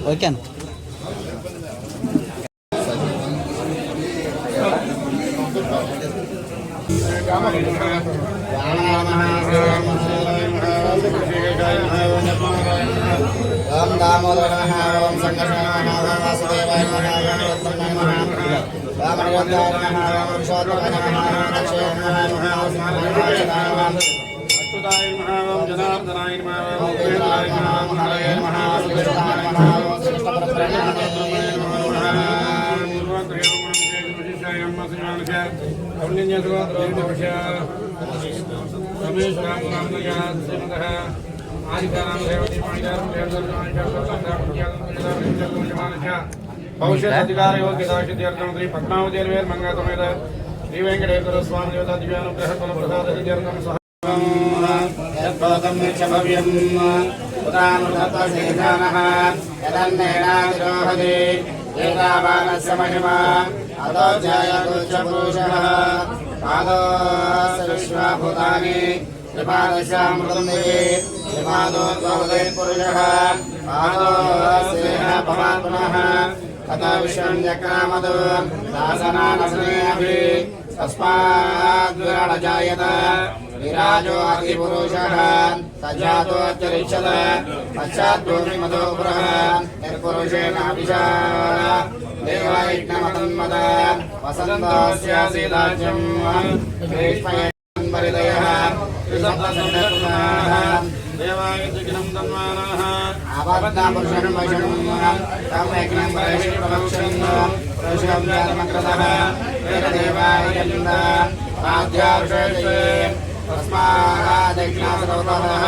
Okay అన్న. ఓం దామోదర ఓం సంకర్షణ వాసుదేవాయ భవిష్యధికార యోగ్యతార్థం శ్రీ పద్మావతి మంగళ శ్రీ వెంకటేశ్వర స్వామి దివ్యానుగ్రహ ప్రసాదం సహ విశ్వభూతాని త్రిపాదశామృతం దేవి త్రిపాదోద్భవదే పురుషః పాదోస్యేన భవాత్మనః తత విశ్వం చక్రామదు దాసనానసనేభి తస్మాద్విరాజాయత విరాజో అధిపురుషః సజాతోచ్చరిష్యత పశ్చాద్భూమిమదో పురః నిర్పురుషేణాభిషా దేవైజ్ఞమతన్మద వసంతోస్యాసీదాజ్యం గ్రీష్మయన్వరిదయః త్రిసప్తసందర్భాః దేవాయజ్ఞం తన్మానః ఆపద్దాపురుషం వైషణం తమయజ్ఞం వైష్ణవక్షం పురుషం జాతమగ్రతః వేదదేవాయజంద ఆద్యారుషే తస్మాదజ్ఞాసకౌతమః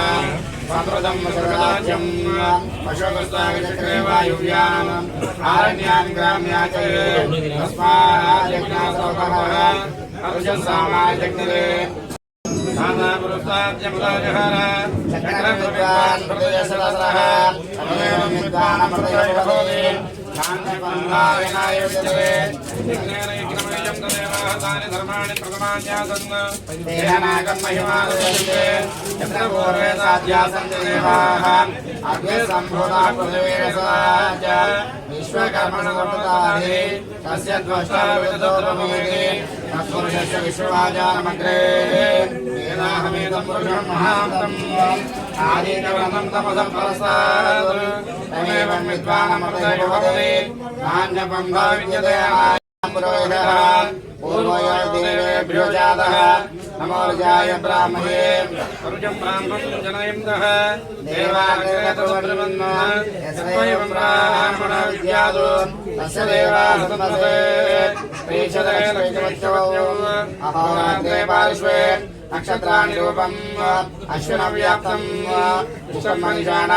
సమృతం శరదాజ్యం పశుపస్తాగచక్రే వాయువ్యాం ఆరణ్యాన్ గ్రామ్యాచే తస్మాదజ్ఞాసకౌతమః అరుషసామాజగ్నిరే నానాపురుషాద్యముదాజహార చక్రం విద్వాన్ హృదయసరసః సమయం విద్వాన్ అమృతయోగోది శాంతిపంధాయనాయుజ్యతే యజ్ఞేన యజ్ఞమయం తదేవాః తాని ధర్మాణి ప్రథమాన్యాసన్ దేహనాగం మహిమాదయతే యత్ర పూర్వే సాధ్యాసన్ దేవాః అగ్నే సంభూతాః పృథివీరసాచ విశ్వకర్మణమృతాది తస్య ద్వష్టా విదతోపమేతి తత్పురుషస్య విశ్వవాజానమగ్రే వేదాహమేదం పురుషం మహాంతం ఆదికవనం తమసం పరస్తాద్ తమేవం విద్వానమృతే భవతి నాన్యబంధా విద్యతే పురోహితః పూర్వయోర్దేవేభ్యో జాతః నమోర్జాయ బ్రాహ్మణే అరుజం బ్రాహ్మణం జనయంతః దేవాగ్రేతోర్వన్న యస్మైవం బ్రాహ్మణ విద్యాదో తస్య దేవాసమస్తే ప్రీషదే లక్ష్మచ్చవో అహోరాత్రే పార్శ్వే నక్షత్రాణి రూపం అశ్విన వ్యాప్తం విశ్వం మనిషాణ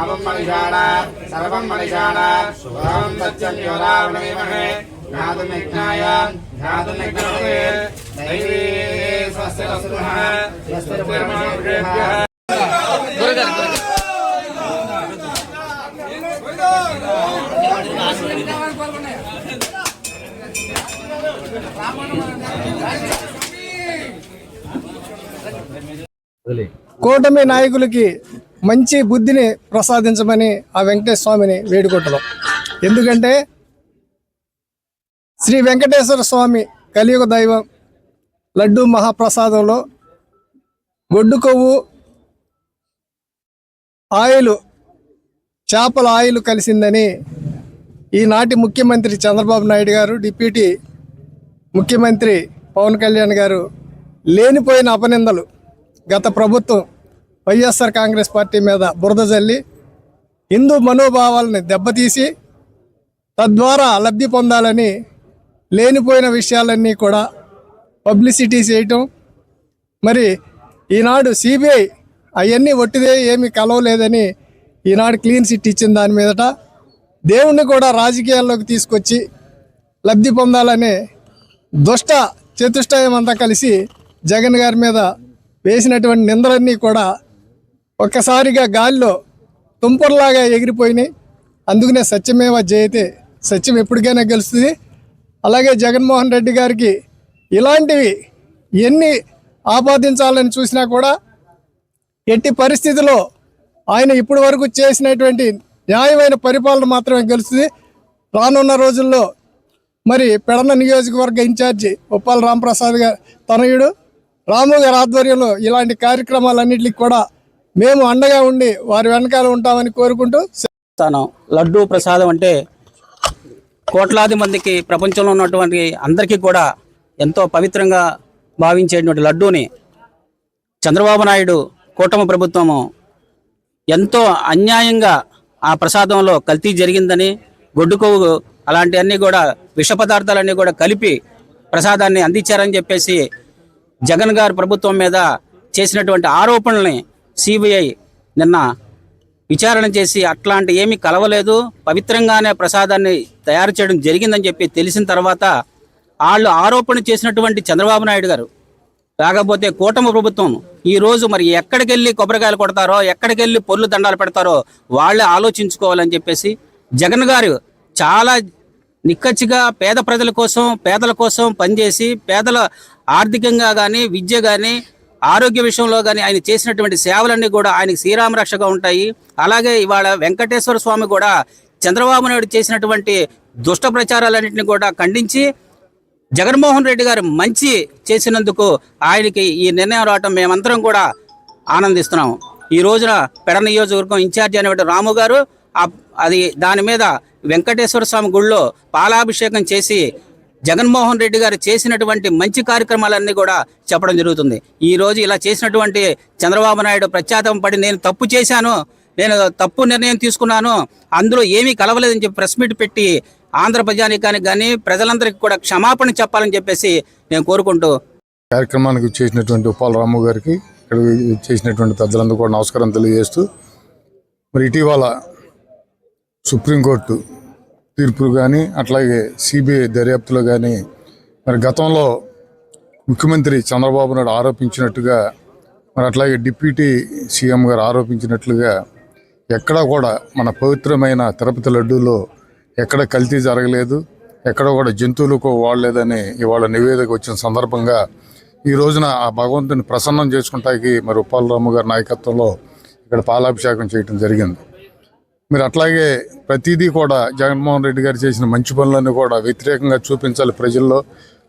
అవం మనిషాణ సర్వం మనిషాణ శుభం సత్యం యోరావణమేమహే జ్ఞాతుమిజ్ఞాయ జ్ఞాతుమిజ్ఞాతే దైవీ స్వస్తి వస్తుః స్వస్తిర్మానుషేభ్యః కూటమి నాయకులకి మంచి బుద్ధిని ప్రసాదించమని ఆ వెంకటేశ్వర స్వామిని వేడుకుంటున్నాం. ఎందుకంటే శ్రీ వెంకటేశ్వర స్వామి కలియుగ దైవం లడ్డూ మహాప్రసాదంలో గొడ్డు కొవ్వు ఆయిల్ చేపల ఆయిల్ కలిసిందని ఈనాటి ముఖ్యమంత్రి చంద్రబాబు నాయుడు గారు, డిప్యూటీ ముఖ్యమంత్రి పవన్ కళ్యాణ్ గారు లేనిపోయిన అపనిందలు గత ప్రభుత్వం వైఎస్ఆర్ కాంగ్రెస్ పార్టీ మీద బురద జల్లి హిందూ మనోభావాలని దెబ్బతీసి తద్వారా లబ్ధి పొందాలని లేనిపోయిన విషయాలన్నీ కూడా పబ్లిసిటీ చేయటం. మరి ఈనాడు సిబిఐ అవన్నీ ఒట్టిదే ఏమీ కలవలేదని ఈనాడు క్లీన్ చిట్ ఇచ్చిన దాని మీదట దేవుణ్ణి కూడా రాజకీయాల్లోకి తీసుకొచ్చి లబ్ధి పొందాలనే దుష్ట చతుష్టయం అంతా కలిసి జగన్ గారి మీద వేసినటువంటి నిందలన్నీ కూడా ఒక్కసారిగా గాలిలో తుంపర్లాగా ఎగిరిపోయినాయి. అందుకనే సత్యమేవ జయతే, సత్యం ఎప్పటికైనా గెలుస్తుంది. అలాగే జగన్మోహన్ రెడ్డి గారికి ఇలాంటివి ఎన్ని ఆపాదించాలని చూసినా కూడా ఎట్టి పరిస్థితిలో ఆయన ఇప్పటి వరకు చేసినటువంటి న్యాయమైన పరిపాలన మాత్రమే గెలుస్తుంది. రానున్న రోజుల్లో మరి పెడన నియోజకవర్గ ఇన్ఛార్జి ఉప్పాల రాంప్రసాద్ గారు తనయుడు రాము గారి ఆధ్వర్యంలో ఇలాంటి కార్యక్రమాలన్నింటికి కూడా మేము అండగా ఉండి వారి వెనకాల ఉంటామని కోరుకుంటూ లడ్డూ ప్రసాదం అంటే కోట్లాది మందికి ప్రపంచంలో ఉన్నటువంటి అందరికీ కూడా ఎంతో పవిత్రంగా భావించేటువంటి లడ్డూని చంద్రబాబు నాయుడు కూటమి ప్రభుత్వము ఎంతో అన్యాయంగా ఆ ప్రసాదంలో కల్తీ జరిగిందని, గొడ్డు కొవ్వు అలాంటివన్నీ కూడా విష పదార్థాలన్నీ కూడా కలిపి ప్రసాదాన్ని అందించారని చెప్పేసి జగన్ గారి ప్రభుత్వం మీద చేసినటువంటి ఆరోపణల్ని సిబిఐ నిన్న విచారణ చేసి అట్లాంటి ఏమీ కలవలేదు, పవిత్రంగానే ప్రసాదాన్ని తయారు చేయడం జరిగిందని చెప్పి తెలిసిన తర్వాత వాళ్ళు ఆరోపణ చేసినటువంటి చంద్రబాబు నాయుడు గారు లేకపోతే కూటమి ప్రభుత్వం ఈరోజు మరి ఎక్కడికి వెళ్ళి కొబ్బరికాయలు కొడతారో, ఎక్కడికి వెళ్ళి పొర్లు దండాలు పెడతారో వాళ్ళే ఆలోచించుకోవాలని చెప్పేసి జగన్ గారు చాలా నిక్కచ్చిగా పేద ప్రజల కోసం, పేదల కోసం పనిచేసి పేదల ఆర్థికంగా కానీ, విద్య కానీ, ఆరోగ్య విషయంలో కానీ ఆయన చేసినటువంటి సేవలన్నీ కూడా ఆయనకి శ్రీరామ రక్షగా ఉంటాయి. అలాగే ఇవాళ వెంకటేశ్వర స్వామి కూడా చంద్రబాబు నాయుడు చేసినటువంటి దుష్ట ప్రచారాలన్నింటినీ కూడా ఖండించి జగన్మోహన్ రెడ్డి గారు మంచి చేసినందుకు ఆయనకి ఈ నిర్ణయం రావటం మేమందరం కూడా ఆనందిస్తున్నాం. ఈ రోజున పెడ నియోజకవర్గం ఇన్ఛార్జి అనేటువంటి రాము గారు అది దాని మీద వెంకటేశ్వర స్వామి గుడిలో పాలాభిషేకం చేసి జగన్మోహన్ రెడ్డి గారు చేసినటువంటి మంచి కార్యక్రమాలన్నీ కూడా చెప్పడం జరుగుతుంది. ఈ రోజు ఇలా చేసినటువంటి చంద్రబాబు నాయుడు ప్రత్యాతం పడి నేను తప్పు చేశాను, నేను తప్పు నిర్ణయం తీసుకున్నాను, అందులో ఏమీ కలవలేదని చెప్పి ప్రెస్ మీట్ పెట్టి ఆంధ్ర ప్రజానీకానికి కానీ ప్రజలందరికీ కూడా క్షమాపణ చెప్పాలని చెప్పేసి నేను కోరుకుంటూ కార్యక్రమానికి చేసినటువంటి ఉప్పాల రాము గారికి, ఇక్కడ చేసినటువంటి పెద్దలందరూ కూడా నమస్కారం తెలియజేస్తూ, మరి ఇటీవల సుప్రీంకోర్టు తీర్పులు కానీ అట్లాగే సిబిఐ దర్యాప్తులో కానీ మరి గతంలో ముఖ్యమంత్రి చంద్రబాబు నాయుడు ఆరోపించినట్టుగా, మరి అట్లాగే డిప్యూటీ సీఎం గారు ఆరోపించినట్లుగా ఎక్కడా కూడా మన పవిత్రమైన తిరుపతి లడ్డూలో ఎక్కడ కల్తీ జరగలేదు, ఎక్కడ కూడా జంతువులకు వాడలేదని ఇవాళ నివేదిక వచ్చిన సందర్భంగా ఈ రోజున ఆ భగవంతుని ప్రసన్నం చేసుకుంటానికి మరి ఉప్పాల రాము గారి నాయకత్వంలో ఇక్కడ పాలాభిషేకం చేయడం జరిగింది. మీరు అట్లాగే ప్రతిదీ కూడా జగన్మోహన్ రెడ్డి గారు చేసిన మంచి పనులన్నీ కూడా వ్యతిరేకంగా చూపించాలి, ప్రజల్లో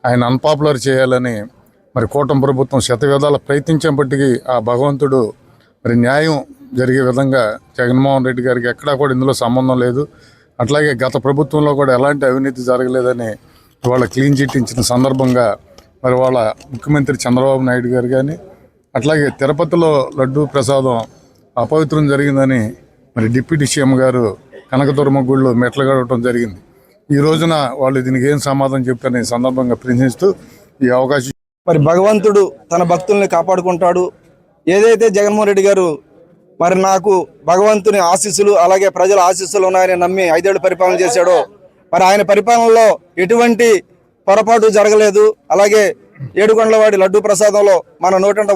ఆయన అన్పాపులర్ చేయాలని మరి కూటమి ప్రభుత్వం శతవిధాల ప్రయత్నించేపటికీ ఆ భగవంతుడు మరి న్యాయం జరిగే విధంగా జగన్మోహన్ రెడ్డి గారికి ఎక్కడా కూడా ఇందులో సంబంధం లేదు. అట్లాగే గత ప్రభుత్వంలో కూడా ఎలాంటి అవినీతి జరగలేదని వాళ్ళ క్లీన్ చిట్ ఇచ్చిన సందర్భంగా మరి వాళ్ళ ముఖ్యమంత్రి చంద్రబాబు నాయుడు గారు కానీ అట్లాగే తిరుపతిలో లడ్డూ ప్రసాదం అపవిత్రం జరిగిందని మరి డిప్యూటీ సీఎం గారు కనకదుర్గమ్మ గుడిలో మెట్లు గడవడం జరిగింది. ఈ రోజున వాళ్ళు దీనికి ఏం సమాధానం చెప్తారని సందర్భంగా ప్రశ్నిస్తూ ఈ అవకాశం. మరి భగవంతుడు తన భక్తుల్ని కాపాడుకుంటాడు. ఏదైతే జగన్మోహన్ రెడ్డి గారు మరి నాకు భగవంతుని ఆశీస్సులు అలాగే ప్రజల ఆశీస్సులు ఉన్నాయని నమ్మి 5 ఏళ్ళు పరిపాలన చేశాడో, మరి ఆయన పరిపాలనలో ఎటువంటి పొరపాటు జరగలేదు. అలాగే ఏడుకొండలవాడి లడ్డూ ప్రసాదంలో మన నోటంట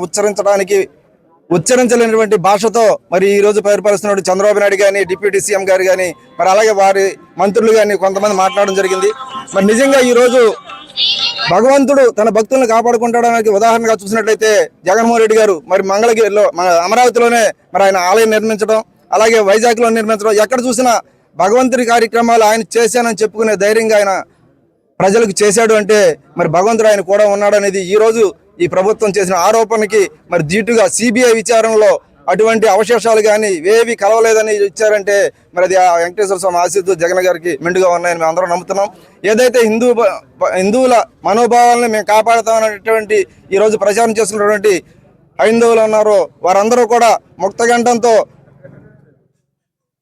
ఉచ్చరించలేనటువంటి భాషతో మరి ఈ రోజు పరిపాలిస్తున్న చంద్రబాబు నాయుడు కానీ, డిప్యూటీ సీఎం గారు కానీ, మరి అలాగే వారి మంత్రులు కానీ కొంతమంది మాట్లాడడం జరిగింది. మరి నిజంగా ఈ రోజు భగవంతుడు తన భక్తులను కాపాడుకుంటాడానికి ఉదాహరణగా చూసినట్లయితే జగన్మోహన్ రెడ్డి గారు మరి మంగళగిరిలో అమరావతిలోనే మరి ఆయన ఆలయం నిర్మించడం, అలాగే వైజాగ్లో నిర్మించడం, ఎక్కడ చూసినా భగవంతుడి కార్యక్రమాలు ఆయన చేశానని చెప్పుకునే ధైర్యంగా ఆయన ప్రజలకు చేశాడు అంటే మరి భగవంతుడు ఆయన కూడా ఉన్నాడు అనేది ఈ రోజు ఈ ప్రభుత్వం చేసిన ఆరోపణకి మరి ధీటుగా సిబిఐ విచారణలో అటువంటి అవశేషాలు కానీ ఏవి కలవలేదని ఇచ్చారంటే మరి అది ఆ వెంకటేశ్వర స్వామి ఆశీస్సులు జగన్ గారికి మెండుగా ఉన్నాయని మేము అందరం నమ్ముతున్నాం. ఏదైతే హిందువుల మనోభావాలను మేము కాపాడుతామనేటువంటి ఈరోజు ప్రచారం చేస్తున్నటువంటి హైందవులు ఉన్నారో వారందరూ కూడా ముక్తగంఠంతో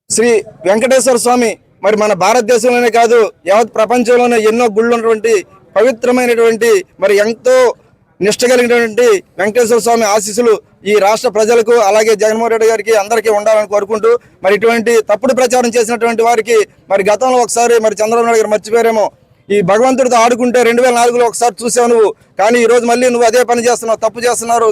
శ్రీ వెంకటేశ్వర స్వామి మరి మన భారతదేశంలోనే కాదు యావత్ ప్రపంచంలోనే ఎన్నో గుళ్ళు ఉన్నటువంటి పవిత్రమైనటువంటి మరి ఎంతో నిష్ట కలిగినటువంటి వెంకటేశ్వర స్వామి ఆశీస్సులు ఈ రాష్ట్ర ప్రజలకు అలాగే జగన్మోహన్ రెడ్డి గారికి అందరికీ ఉండాలని కోరుకుంటూ మరి ఇటువంటి తప్పుడు ప్రచారం చేసినటువంటి వారికి మరి గతంలో ఒకసారి మరి చంద్రబాబు నాయుడు గారు మర్చిపోయారేమో, ఈ భగవంతుడితో ఆడుకుంటే 2004లో ఒకసారి చూసావు నువ్వు, కానీ ఈ రోజు మళ్ళీ నువ్వు అదే పని చేస్తున్నావు, తప్పు చేస్తున్నారు,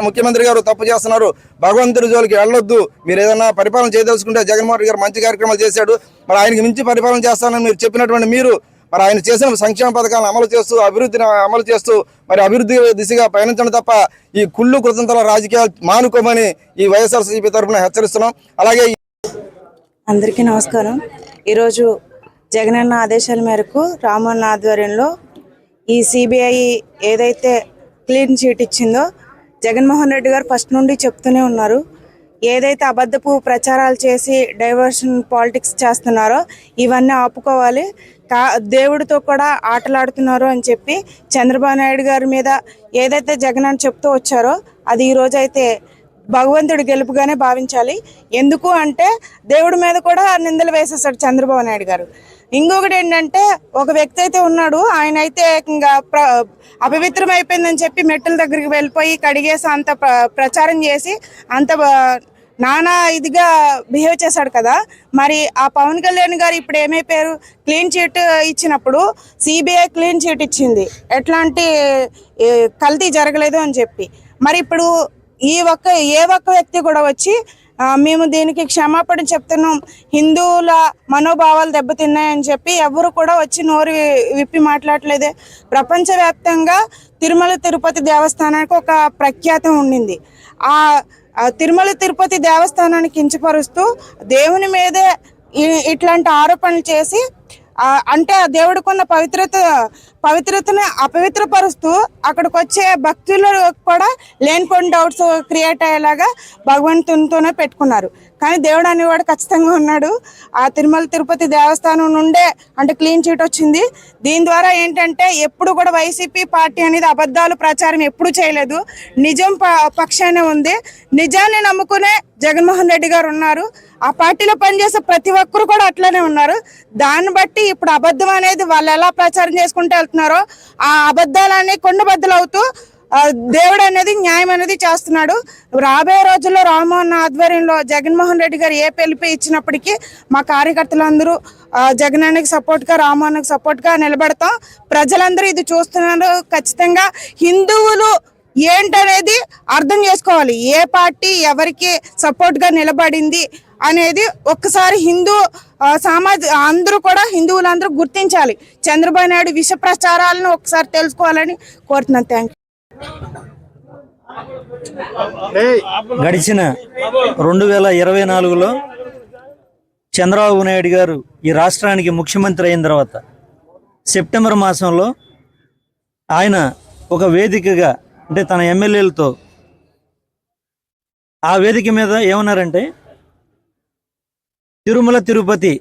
ముఖ్యమంత్రి గారు తప్పు చేస్తున్నారు, భగవంతుడి జోలికి వెళ్ళొద్దు, మీరు ఏదైనా పరిపాలన చేయదలుచుకుంటే జగన్మోహన్ రెడ్డి గారు మంచి కార్యక్రమాలు చేశాడు, మరి ఆయనకి మించి పరిపాలన చేస్తానని మీరు చెప్పినటువంటి మీరు మరి ఆయన చేసిన సంక్షేమ పథకాలను అమలు చేస్తూ అభివృద్ధిని అమలు చేస్తూ మరి అభివృద్ధి దిశగా పయనించడం తప్ప ఈ కుళ్ళు కృతంతల రాజకీయాలు మానుకోమని ఈ వైఎస్ఆర్సీపీ తరఫున హెచ్చరిస్తున్నాం. అలాగే అందరికీ నమస్కారం. ఈరోజు జగనన్న ఆదేశాల మేరకు రామన్న ఆధ్వర్యంలో ఈ సిబిఐ ఏదైతే క్లీన్ చీట్ ఇచ్చిందో జగన్మోహన్ రెడ్డి గారు ఫస్ట్ నుండి చెప్తూనే ఉన్నారు. ఏదైతే అబద్ధపు ప్రచారాలు చేసి డైవర్షన్ పాలిటిక్స్ చేస్తున్నారో ఇవన్నీ ఆపుకోవాలి, దేవుడితో కూడా ఆటలాడుతున్నారు అని చెప్పి చంద్రబాబు నాయుడు గారి మీద ఏదైతే జగన్ అని చెప్తూ వచ్చారో అది ఈరోజు అయితే భగవంతుడి గెలుపుగానే భావించాలి. ఎందుకు అంటే దేవుడి మీద కూడా నిందలు వేసేస్తాడు చంద్రబాబు నాయుడు గారు. ఇంకొకటి ఏంటంటే ఒక వ్యక్తి అయితే ఉన్నాడు, ఆయన అయితే ఇంకా అపవిత్రం అయిపోయిందని చెప్పి మెట్టుల దగ్గరికి వెళ్ళిపోయి కడిగేసి అంత ప్రచారం చేసి అంత నానా ఇదిగా బిహేవ్ చేశాడు కదా. మరి ఆ పవన్ కళ్యాణ్ గారు ఇప్పుడు ఏమైపోయారు? క్లీన్ చీట్ ఇచ్చినప్పుడు సిబిఐ క్లీన్ చీట్ ఇచ్చింది, ఎట్లాంటి కల్తీ జరగలేదు అని చెప్పి. మరి ఇప్పుడు ఏ ఒక్క వ్యక్తి కూడా వచ్చి మేము దీనికి క్షమాపణ చెప్తున్నాం, హిందువుల మనోభావాలు దెబ్బతిన్నాయని చెప్పి ఎవరు కూడా వచ్చి నోరు విప్పి మాట్లాడలేదే. ప్రపంచవ్యాప్తంగా తిరుమల తిరుపతి దేవస్థానానికి ఒక ప్రఖ్యాతం ఉండింది. ఆ తిరుమల తిరుపతి దేవస్థానాన్ని కించపరుస్తూ దేవుని మీదే ఇట్లాంటి ఆరోపణలు చేసి అంటే ఆ దేవుడికున్న పవిత్రతను అపవిత్రపరుస్తూ అక్కడికి వచ్చే భక్తులు కూడా లేనిపోయిన డౌట్స్ క్రియేట్ అయ్యేలాగా భగవంతునితోనే పెట్టుకున్నారు. కానీ దేవుడు అనేవాడు ఖచ్చితంగా ఉన్నాడు. ఆ తిరుమల తిరుపతి దేవస్థానం నుండే అంటే క్లీన్ చీట్ వచ్చింది. దీని ద్వారా ఏంటంటే ఎప్పుడు కూడా వైసీపీ పార్టీ అనేది అబద్ధాలు ప్రచారం ఎప్పుడు చేయలేదు, నిజం పక్షానే ఉంది. నిజాన్ని నమ్ముకునే జగన్మోహన్ రెడ్డి గారు ఉన్నారు. ఆ పార్టీలో పనిచేసే ప్రతి ఒక్కరు కూడా అట్లనే ఉన్నారు. దాన్ని బట్టి ఇప్పుడు అబద్ధం అనేది వాళ్ళు ఎలా ప్రచారం చేసుకుంటూ వెళ్తున్నారో ఆ అబద్ధాలన్నీ కొండబద్దలు అవుతూ దేవుడు అనేది న్యాయం అనేది చేస్తున్నాడు. రాబోయే రోజుల్లో రామ్మోహన్ ఆధ్వర్యంలో జగన్మోహన్ రెడ్డి గారు ఏ పిలుపు ఇచ్చినప్పటికీ మా కార్యకర్తలందరూ జగనానికి సపోర్ట్గా రామ్మోహన్కి సపోర్ట్గా నిలబడతాం. ప్రజలందరూ ఇది చూస్తున్నారు. ఖచ్చితంగా హిందువులు ఏంటనేది అర్థం చేసుకోవాలి, ఏ పార్టీ ఎవరికి సపోర్ట్గా నిలబడింది అనేది ఒక్కసారి అందరూ కూడా హిందువులందరూ గుర్తించాలి. చంద్రబాబు నాయుడు విష ప్రచారాలను ఒకసారి తెలుసుకోవాలని కోరుతున్నాను. Thank you. గడిచిన 2024లో చంద్రబాబు నాయుడు గారు ఈ రాష్ట్రానికి ముఖ్యమంత్రి అయిన తర్వాత సెప్టెంబర్ మాసంలో ఆయన ఒక వేదికగా అంటే తన ఎమ్మెల్యేలతో ఆ వేదిక మీద ఏమన్నారంటే తిరుమల తిరుపతి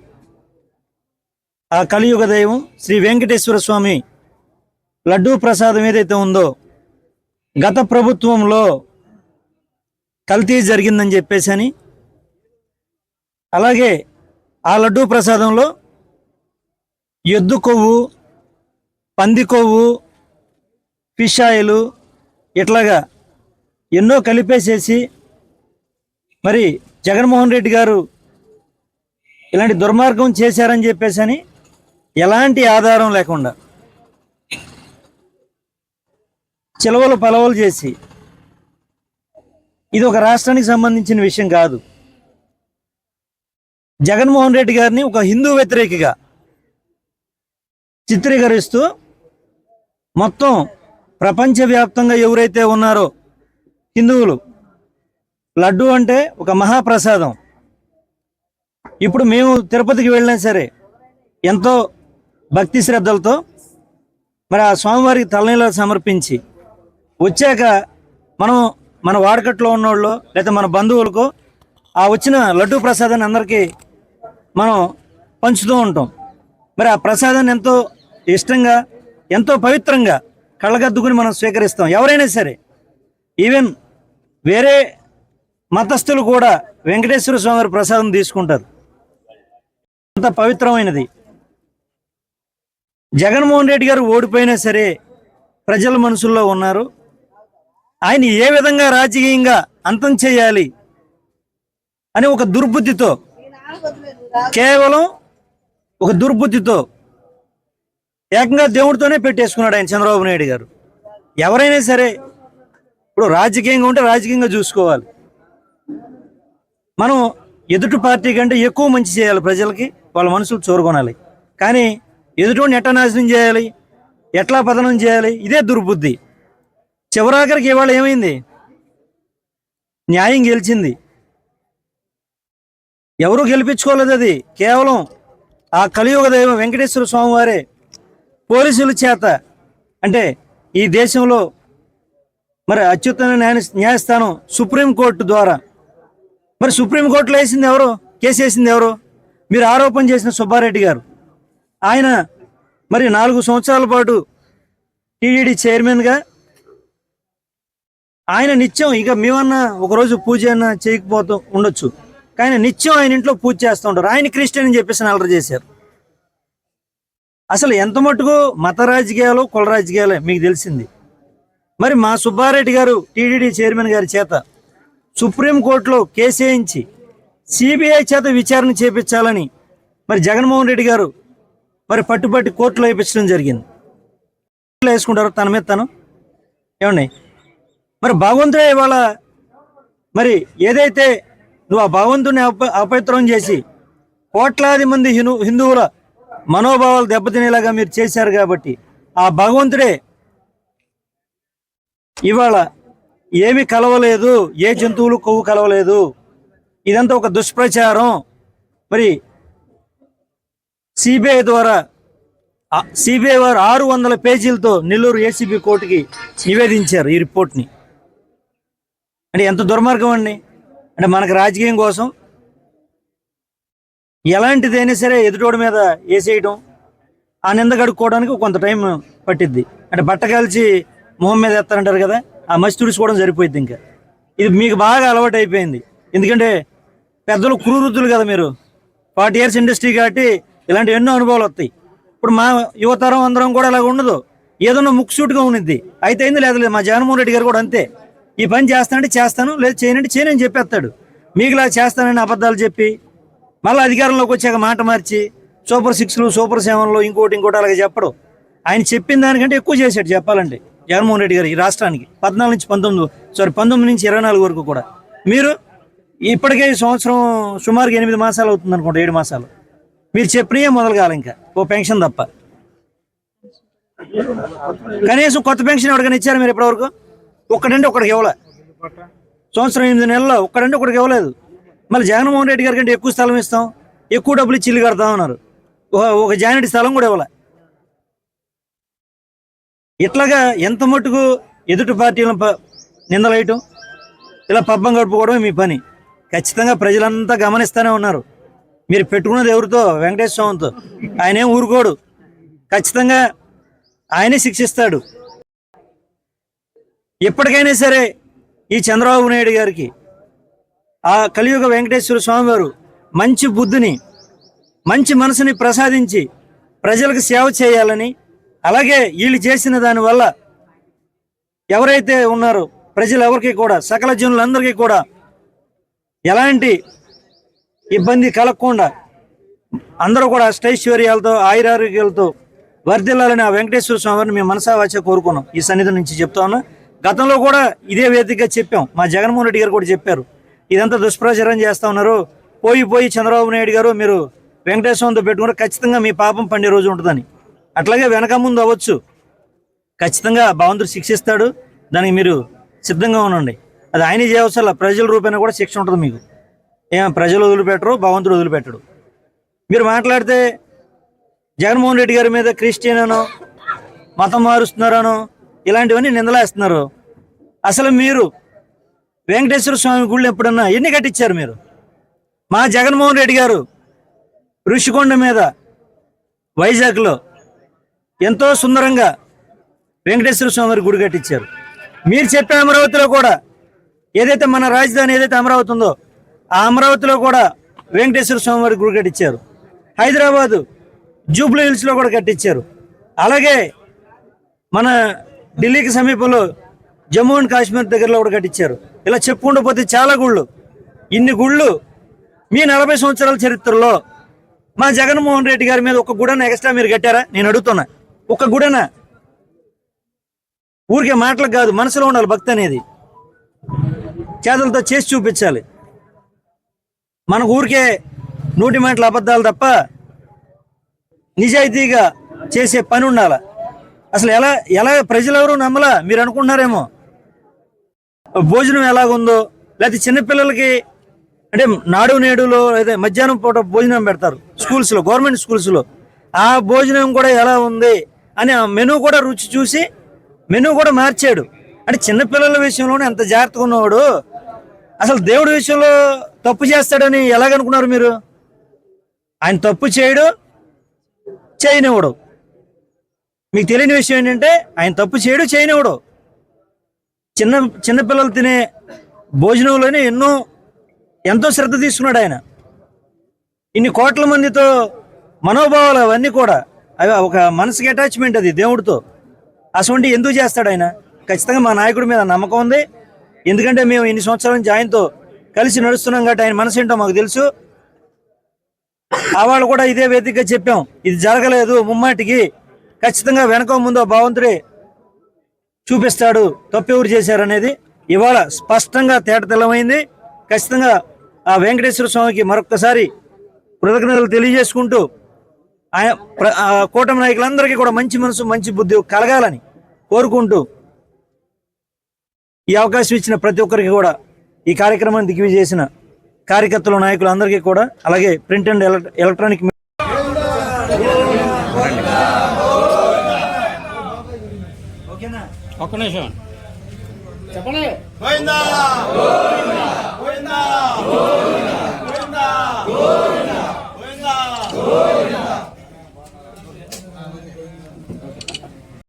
ఆ కలియుగ దైవం శ్రీ వెంకటేశ్వర స్వామి లడ్డూ ప్రసాదం ఏదైతే ఉందో గత ప్రభుత్వంలో కల్తీ జరిగిందని చెప్పేసి, అలాగే ఆ లడ్డూ ప్రసాదంలో ఎద్దు కొవ్వు, పంది కొవ్వు, ఫిష్ ఆయిల్ ఇట్లాగా ఎన్నో కలిపేసేసి మరి జగన్మోహన్ రెడ్డి గారు ఇలాంటి దుర్మార్గం చేశారని చెప్పేసి ఎలాంటి ఆధారం లేకుండా చిలవలు పలవలు చేసి, ఇది ఒక రాష్ట్రానికి సంబంధించిన విషయం కాదు. జగన్మోహన్ రెడ్డి గారిని ఒక హిందూ వ్యతిరేకిగా చిత్రీకరిస్తూ మొత్తం ప్రపంచవ్యాప్తంగా ఎవరైతే ఉన్నారో హిందువులు, లడ్డు అంటే ఒక మహాప్రసాదం. ఇప్పుడు మేము తిరుపతికి వెళ్ళినా సరే ఎంతో భక్తి శ్రద్ధలతో మరి ఆ స్వామివారికి తలనీలాలు సమర్పించి వచ్చాక మనం మన వాడకట్లో ఉన్నోళ్ళు లేదా మన బంధువులకు ఆ వచ్చిన లడ్డూ ప్రసాదాన్ని అందరికీ మనం పంచుతూ ఉంటాం. మరి ఆ ప్రసాదాన్ని ఎంతో ఇష్టంగా ఎంతో పవిత్రంగా కళ్ళగద్దుకుని మనం స్వీకరిస్తాం. ఎవరైనా సరే ఈవెన్ వేరే మతస్థులు కూడా వెంకటేశ్వర స్వామి ప్రసాదం తీసుకుంటారు. అంత పవిత్రమైనది. జగన్మోహన్ రెడ్డి గారు ఓడిపోయినా సరే ప్రజల మనసుల్లో ఉన్నారు. ఆయన ఏ విధంగా రాజకీయంగా అంతం చేయాలి అని ఒక దుర్బుద్ధితో, కేవలం ఒక దుర్బుద్ధితో ఏకంగా దేవుడితోనే పెట్టేసుకున్నాడు ఆయన చంద్రబాబు నాయుడు గారు. ఎవరైనా సరే ఇప్పుడు రాజకీయంగా ఉంటే రాజకీయంగా చూసుకోవాలి. మనం ఎదుటి పార్టీ కంటే ఎక్కువ మంచి చేయాలి, ప్రజలకి వాళ్ళ మనసులు చూరుకొనాలి. కానీ ఎదుటిని ఎట్లా నాశనం చేయాలి, ఎట్లా పతనం చేయాలి, ఇదే దుర్బుద్ధి. చివరాఖరికి ఇవాళ ఏమైంది? న్యాయం గెలిచింది. ఎవరూ గెలిపించుకోలేదు, అది కేవలం ఆ కలియుగ దైవం వెంకటేశ్వర స్వామి వారే పోలీసుల చేత, అంటే ఈ దేశంలో మరి అత్యుత్తమ న్యాయస్థానం సుప్రీంకోర్టు ద్వారా, మరి సుప్రీంకోర్టులో వేసింది ఎవరు, కేసు వేసింది ఎవరు? మీరు ఆరోపణ చేసిన సుబ్బారెడ్డి గారు. ఆయన మరి 4 సంవత్సరాల పాటు టీటీడీ చైర్మన్గా ఆయన నిత్యం, ఇక మేమన్నా ఒకరోజు పూజ అన్నా చేయకపోతూ ఉండొచ్చు, కానీ నిత్యం ఆయన ఇంట్లో పూజ చేస్తూ ఉంటారు. ఆయన క్రిస్టియన్ అని చెప్పేసి అలర్ చేశారు. అసలు ఎంత మటుకు మత రాజకీయాలు, కుల రాజకీయాలే మీకు తెలిసింది. మరి మా సుబ్బారెడ్డి గారు టీటీడీ చైర్మన్ గారి చేత సుప్రీంకోర్టులో కేసు వేయించి సిబిఐ చేత విచారణ చేపించాలని మరి జగన్మోహన్ రెడ్డి గారు మరి పట్టుబట్టి కోర్టులో వేయించడం జరిగింది. వేసుకుంటారు తన మీద తను. ఏమండి, మరి భగవంతుడే ఇవాళ మరి ఏదైతే నువ్వు ఆ భగవంతుడిని అపవిత్రం చేసి కోట్లాది మంది హిందువుల మనోభావాలు దెబ్బతినేలాగా మీరు చేశారు కాబట్టి ఆ భగవంతుడే ఇవాళ ఏమి కలవలేదు, ఏ జంతువులు కొవ్వు కలవలేదు, ఇదంతా ఒక దుష్ప్రచారం. మరి సిబిఐ ద్వారా సిబిఐ వారు 600 పేజీలతో నెల్లూరు ఏసీబీ కోర్టుకి నివేదించారు ఈ రిపోర్ట్ని. అంటే ఎంత దుర్మార్గం అండి. అంటే మనకు రాజకీయం కోసం ఎలాంటిదైనా సరే ఎదుటోడి మీద వేసేయడం, ఆ నింద కడుక్కోవడానికి కొంత టైం పట్టిద్ది. అంటే బట్ట కాల్చి మొహం మీద ఎత్తారంటారు కదా, ఆ మసి తుడుచుకోవడం సరిపోయింది. ఇంకా ఇది మీకు బాగా అలవాటు అయిపోయింది. ఎందుకంటే పెద్దలు క్రూరుద్దులు కదా, మీరు 40 years ఇండస్ట్రీ కాబట్టి ఇలాంటి ఎన్నో అనుభవాలు వస్తాయి. ఇప్పుడు మా యువతరం అందరం కూడా అలాగ ఉండదు, ఏదన్నా ముక్కుసూటుగా ఉన్నిద్ది. అయితే అయింది లేదు. మా జగన్మోహన్ రెడ్డి గారు కూడా అంతే, ఈ పని చేస్తానంటే చేస్తాను, లేదు చేయనంటే చేయనని చెప్పేస్తాడు. మీకులా చేస్తానని అబద్ధాలు చెప్పి మళ్ళీ అధికారంలోకి వచ్చాక మాట మార్చి సూపర్ 6లు, సూపర్ 7లు, ఇంకోటి అలాగే చెప్పడం. ఆయన చెప్పిన దానికంటే ఎక్కువ చేశాడు చెప్పాలంటే జగన్మోహన్ రెడ్డి గారు ఈ రాష్ట్రానికి 14 నుంచి 19 నుంచి 24 వరకు కూడా. మీరు ఇప్పటికే ఈ సంవత్సరం సుమారుగా 8 మాసాలు అవుతుంది అనుకుంటా, 7 మాసాలు. మీరు చెప్పినయే మొదలు కావాలి, ఇంకా ఓ పెన్షన్ తప్ప. కనీసం కొత్త పెన్షన్ ఎవరికైనా ఇచ్చారు మీరు ఇప్పటివరకు? ఒక్కడంటే ఒకడికి ఇవ్వలే. సంవత్సరం 8 నెలల్లో ఒక్కడంటే ఒకడికి ఇవ్వలేదు. మళ్ళీ జగన్మోహన్ రెడ్డి గారి కంటే ఎక్కువ స్థలం ఇస్తాం, ఎక్కువ డబ్బులు ఇచ్చి ఇల్లు కడతామన్నారు. ఒక జాయినెట్ స్థలం కూడా ఇవ్వలే. ఇట్లాగా ఎంత మట్టుకు ఎదుటి పార్టీలను నిందలేయటం, ఇలా పబ్బం గడుపుకోవడమే మీ పని. ఖచ్చితంగా ప్రజలంతా గమనిస్తూనే ఉన్నారు. మీరు పెట్టుకున్నది ఎవరితో? వెంకటేశ్వర స్వామితో. ఆయనేం ఊరుకోడు, ఖచ్చితంగా ఆయనే శిక్షిస్తాడు. ఎప్పటికైనా సరే ఈ చంద్రబాబు నాయుడు గారికి ఆ కలియుగ వెంకటేశ్వర స్వామి వారు మంచి బుద్ధిని, మంచి మనసుని ప్రసాదించి ప్రజలకు సేవ చేయాలని, అలాగే వీళ్ళు చేసిన దానివల్ల ఎవరైతే ఉన్నారో ప్రజలు ఎవరికి కూడా, సకల జనులందరికీ కూడా ఎలాంటి ఇబ్బంది కలగకుండా అందరూ కూడా అష్టైశ్వర్యాలతో, ఆయురారోగ్యాలతో వర్ధిల్లాలని ఆ వెంకటేశ్వర స్వామిని మేము మనసావాచ కోరుకున్నాం. ఈ సన్నిధి నుంచి చెప్తా ఉన్నా. గతంలో కూడా ఇదే వేదికగా చెప్పాం, మా జగన్మోహన్ రెడ్డి గారు కూడా చెప్పారు, ఇదంతా దుష్ప్రచారం చేస్తూ ఉన్నారు, పోయి చంద్రబాబు నాయుడు గారు మీరు వెంకటేశ్వరంతో పెట్టుకుంటే ఖచ్చితంగా మీ పాపం పండే రోజు ఉంటుందని. అట్లాగే వెనక ముందు అవ్వచ్చు, ఖచ్చితంగా భగవంతుడు శిక్షిస్తాడు, దానికి మీరు సిద్ధంగా ఉండండి. అది ఆయన చేయవసరం, ప్రజల రూపేణ కూడా శిక్ష ఉంటుంది మీకు. ప్రజలు వదిలిపెట్టరు, భగవంతుడు వదిలిపెట్టడు. మీరు మాట్లాడితే జగన్మోహన్ రెడ్డి గారి మీద క్రిస్టియన్ అనో, మతం మారుస్తున్నారనో ఇలాంటివన్నీ నిందలేస్తున్నారు. అసలు మీరు వెంకటేశ్వర స్వామి గుళ్ళు ఎప్పుడన్నా ఎన్ని కట్టించారు మీరు? మా జగన్మోహన్ రెడ్డి గారు ఋషికొండ మీద వైజాగ్లో ఎంతో సుందరంగా వెంకటేశ్వర స్వామి వారి గుడి కట్టించారు. మీరు చెప్పే అమరావతిలో కూడా ఏదైతే మన రాజధాని ఏదైతే అమరావతి ఉందో ఆ అమరావతిలో కూడా వెంకటేశ్వర స్వామి వారి గుడి కట్టించారు. హైదరాబాదు జూబ్లీ హిల్స్లో కూడా కట్టించారు. అలాగే మన ఢిల్లీకి సమీపంలో జమ్మూ అండ్ కాశ్మీర్ దగ్గరలో కూడా కట్టించారు. ఇలా చెప్పుకుంటూ పోతే చాలా గుళ్ళు. ఇన్ని గుళ్ళు మీ 40 సంవత్సరాల చరిత్రలో మా జగన్మోహన్ రెడ్డి గారి మీద ఒక గుడన ఎక్స్ట్రా మీరు కట్టారా? నేను అడుగుతున్నా, ఒక గుడన. ఊరికే మాటలకు కాదు, మనసులో ఉండాలి భక్తి అనేది, చేతులతో చేసి చూపించాలి. మనకు ఊరికే నోటి మాటల అబద్ధాలు తప్ప నిజాయితీగా చేసే పని ఉండాలి. అసలు ఎలా ప్రజలు ఎవరు నమ్మలా మీరు అనుకుంటున్నారేమో. భోజనం ఎలాగుందో, లేకపోతే చిన్నపిల్లలకి అంటే నాడు నేడులో అదే మధ్యాహ్నం పూట భోజనం పెడతారు స్కూల్స్లో, గవర్నమెంట్ స్కూల్స్లో. ఆ భోజనం కూడా ఎలా ఉంది అని ఆ మెనూ కూడా రుచి చూసి మెనూ కూడా మార్చాడు. అంటే చిన్నపిల్లల విషయంలోనే ఎంత జాగ్రత్తగా ఉన్నవాడు అసలు దేవుడి విషయంలో తప్పు చేస్తాడని ఎలాగనుకున్నారు మీరు? ఆయన తప్పు చేయడు, చేయనివ్వడు. మీకు తెలియని విషయం ఏంటంటే ఆయన తప్పు చేయడు, చేయనివ్వడు. చిన్నపిల్లలు తినే భోజనంలోనే ఎంతో శ్రద్ధ తీసుకున్నాడు ఆయన. ఇన్ని కోట్ల మందితో మనోభావాలు అవన్నీ కూడా అవి ఒక మనసుకి అటాచ్మెంట్ అది దేవుడితో. అసలు ఎందుకు చేస్తాడు ఆయన? ఖచ్చితంగా మా నాయకుడి మీద నమ్మకం ఉంది. ఎందుకంటే మేము ఇన్ని సంవత్సరాల నుంచి ఆయనతో కలిసి నడుస్తున్నాం కాబట్టి ఆయన మనసు ఏంటో మాకు తెలుసు. ఆ వాళ్ళు కూడా ఇదే వేదికగా చెప్పాం, ఇది జరగలేదు ముమ్మాటికి, ఖచ్చితంగా వెనక ముందో భగవంతుడే చూపిస్తాడు తప్పెవరు చేశారనేది. ఇవాళ స్పష్టంగా తేటతెల్లమైంది. ఖచ్చితంగా ఆ వెంకటేశ్వర స్వామికి మరొక్కసారి కృతజ్ఞతలు తెలియజేసుకుంటూ ఆయన కూటమి నాయకులందరికీ కూడా మంచి మనసు మంచి బుద్ధి కలగాలని కోరుకుంటూ ఈ అవకాశం ఇచ్చిన ప్రతి ఒక్కరికి కూడా, ఈ కార్యక్రమాన్ని దిగ్విజయం చేసిన కార్యకర్తలు నాయకులు అందరికీ కూడా, అలాగే ప్రింట్ అండ్ ఎలక్ట్రానిక్ ఒక్క నిమిషం చెప్పండి.